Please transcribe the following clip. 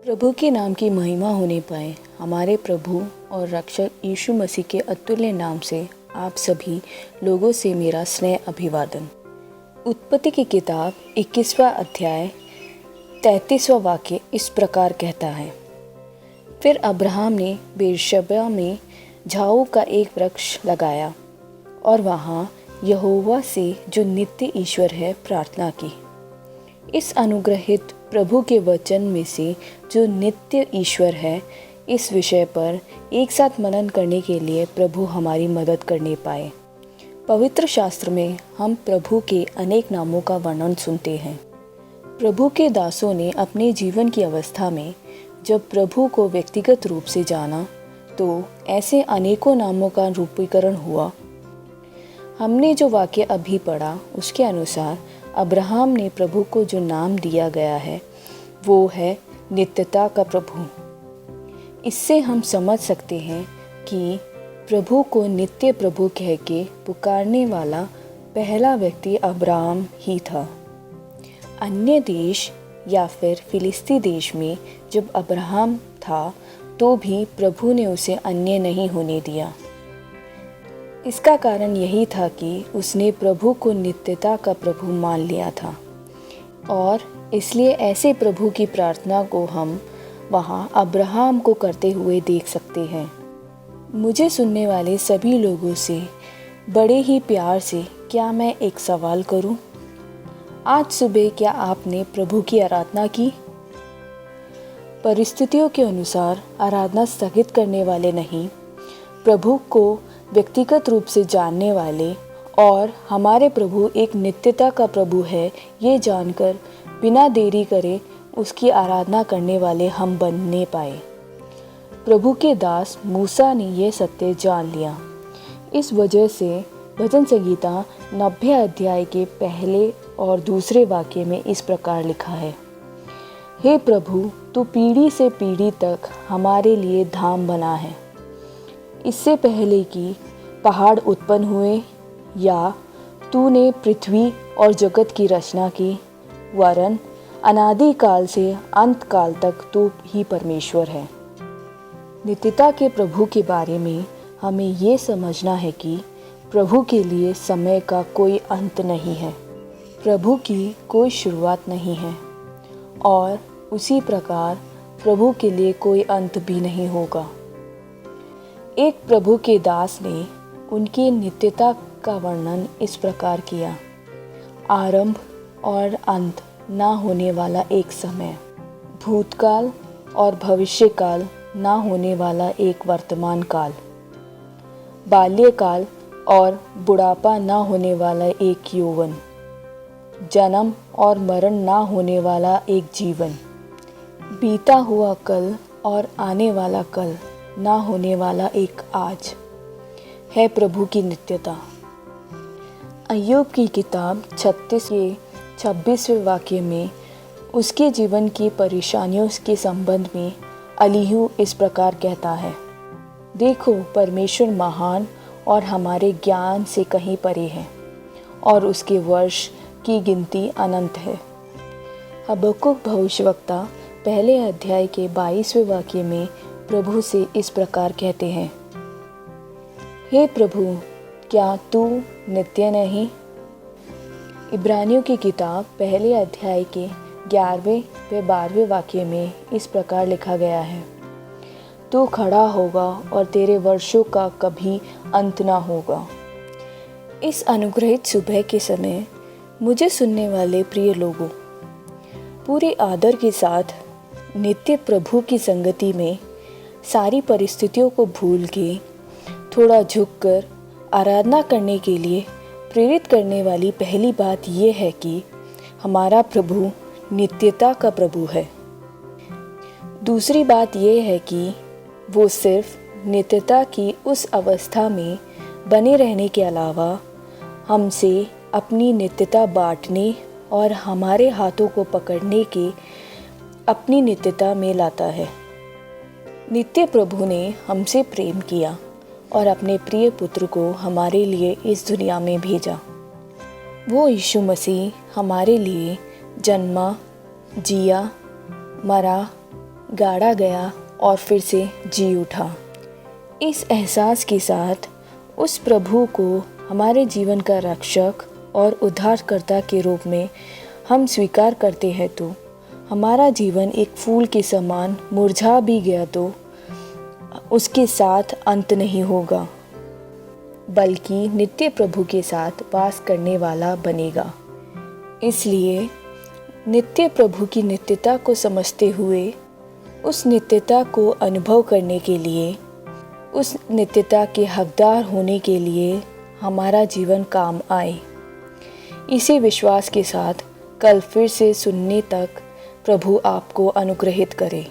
प्रभु के नाम की महिमा होने पाए। हमारे प्रभु और रक्षक यीशु मसीह के अतुल्य नाम से आप सभी लोगों से मेरा स्नेह अभिवादन। उत्पत्ति की किताब 21वां अध्याय 33वां वाक्य इस प्रकार कहता है, फिर अब्राहम ने बेरशेबा में झाऊ का एक वृक्ष लगाया और वहाँ यहोवा से जो नित्य ईश्वर है प्रार्थना की। इस अनुग्रहित प्रभु के वचन में से जो नित्य ईश्वर है, इस विषय पर एक साथ मनन करने के लिए प्रभु हमारी मदद करने पाए। पवित्र शास्त्र में हम प्रभु के अनेक नामों का वर्णन सुनते हैं। प्रभु के दासों ने अपने जीवन की अवस्था में जब प्रभु को व्यक्तिगत रूप से जाना तो ऐसे अनेकों नामों का रूपीकरण हुआ। हमने जो वाक्य अभी पढ़ा उसके अनुसार अब्राहम ने प्रभु को जो नाम दिया गया है वो है नित्यता का प्रभु। इससे हम समझ सकते हैं कि प्रभु को नित्य प्रभु कह के पुकारने वाला पहला व्यक्ति अब्राहम ही था। अन्य देश या फिर फिलिस्ती देश में जब अब्राहम था तो भी प्रभु ने उसे अन्य नहीं होने दिया। इसका कारण यही था कि उसने प्रभु को नित्यता का प्रभु मान लिया था और इसलिए ऐसे प्रभु की प्रार्थना को हम वहाँ अब्राहम को करते हुए देख सकते हैं। मुझे सुनने वाले सभी लोगों से बड़े ही प्यार से क्या मैं एक सवाल करूं? आज सुबह क्या आपने प्रभु की आराधना की? परिस्थितियों के अनुसार आराधना स्थगित करने वाले नहीं, प्रभु को व्यक्तिगत रूप से जानने वाले और हमारे प्रभु एक नित्यता का प्रभु है ये जानकर बिना देरी करे उसकी आराधना करने वाले हम बनने पाए। प्रभु के दास मूसा ने यह सत्य जान लिया। इस वजह से भजन संगीता 90 अध्याय के पहले और दूसरे वाक्य में इस प्रकार लिखा है, हे प्रभु तू पीढ़ी से पीढ़ी तक हमारे लिए धाम बना है। इससे पहले कि पहाड़ उत्पन्न हुए या तूने पृथ्वी और जगत की रचना की, वरन अनादि काल से अंत काल तक तू ही परमेश्वर है। नित्यता के प्रभु के बारे में हमें ये समझना है कि प्रभु के लिए समय का कोई अंत नहीं है, प्रभु की कोई शुरुआत नहीं है और उसी प्रकार प्रभु के लिए कोई अंत भी नहीं होगा। एक प्रभु के दास ने उनकी नित्यता का वर्णन इस प्रकार किया, आरंभ और अंत ना होने वाला एक समय, भूतकाल और भविष्यकाल ना होने वाला एक वर्तमान काल, बाल्यकाल और बुढ़ापा ना होने वाला एक यौवन, जन्म और मरण ना होने वाला एक जीवन, बीता हुआ कल और आने वाला कल ना होने वाला एक आज है प्रभु की नित्यता। अय्यूब की किताब 36 के 26वें वाक्य में उसके जीवन की परेशानियों के संबंध में अलीहू इस प्रकार कहता है, देखो परमेश्वर महान और हमारे ज्ञान से कहीं परे है और उसके वर्ष की गिनती अनंत है। हबक्कुक भविष्यवक्ता पहले अध्याय के 22वें वाक्य में प्रभु से इस प्रकार कहते हैं, हे प्रभु क्या तू नित्य नहीं? इब्रानियों की किताब पहले अध्याय के 11वें व 12वें वाक्य में इस प्रकार लिखा गया है, तू खड़ा होगा और तेरे वर्षों का कभी अंत ना होगा। इस अनुग्रहित सुबह के समय मुझे सुनने वाले प्रिय लोगों, पूरे आदर के साथ नित्य प्रभु की संगति में सारी परिस्थितियों को भूल के थोड़ा झुककर आराधना करने के लिए प्रेरित करने वाली पहली बात यह है कि हमारा प्रभु नित्यता का प्रभु है। दूसरी बात यह है कि वो सिर्फ नित्यता की उस अवस्था में बने रहने के अलावा हमसे अपनी नित्यता बांटने और हमारे हाथों को पकड़ने के अपनी नित्यता में लाता है। नित्य प्रभु ने हमसे प्रेम किया और अपने प्रिय पुत्र को हमारे लिए इस दुनिया में भेजा। वो यीशु मसीह हमारे लिए जन्मा, जिया, मरा, गाड़ा गया और फिर से जी उठा। इस एहसास के साथ उस प्रभु को हमारे जीवन का रक्षक और उद्धारकर्ता के रूप में हम स्वीकार करते हैं तो हमारा जीवन एक फूल के समान मुरझा भी गया तो उसके साथ अंत नहीं होगा, बल्कि नित्य प्रभु के साथ वास करने वाला बनेगा। इसलिए नित्य प्रभु की नित्यता को समझते हुए उस नित्यता को अनुभव करने के लिए, उस नित्यता के हकदार होने के लिए हमारा जीवन काम आए। इसी विश्वास के साथ कल फिर से सुनने तक प्रभु आपको अनुग्रहित करे।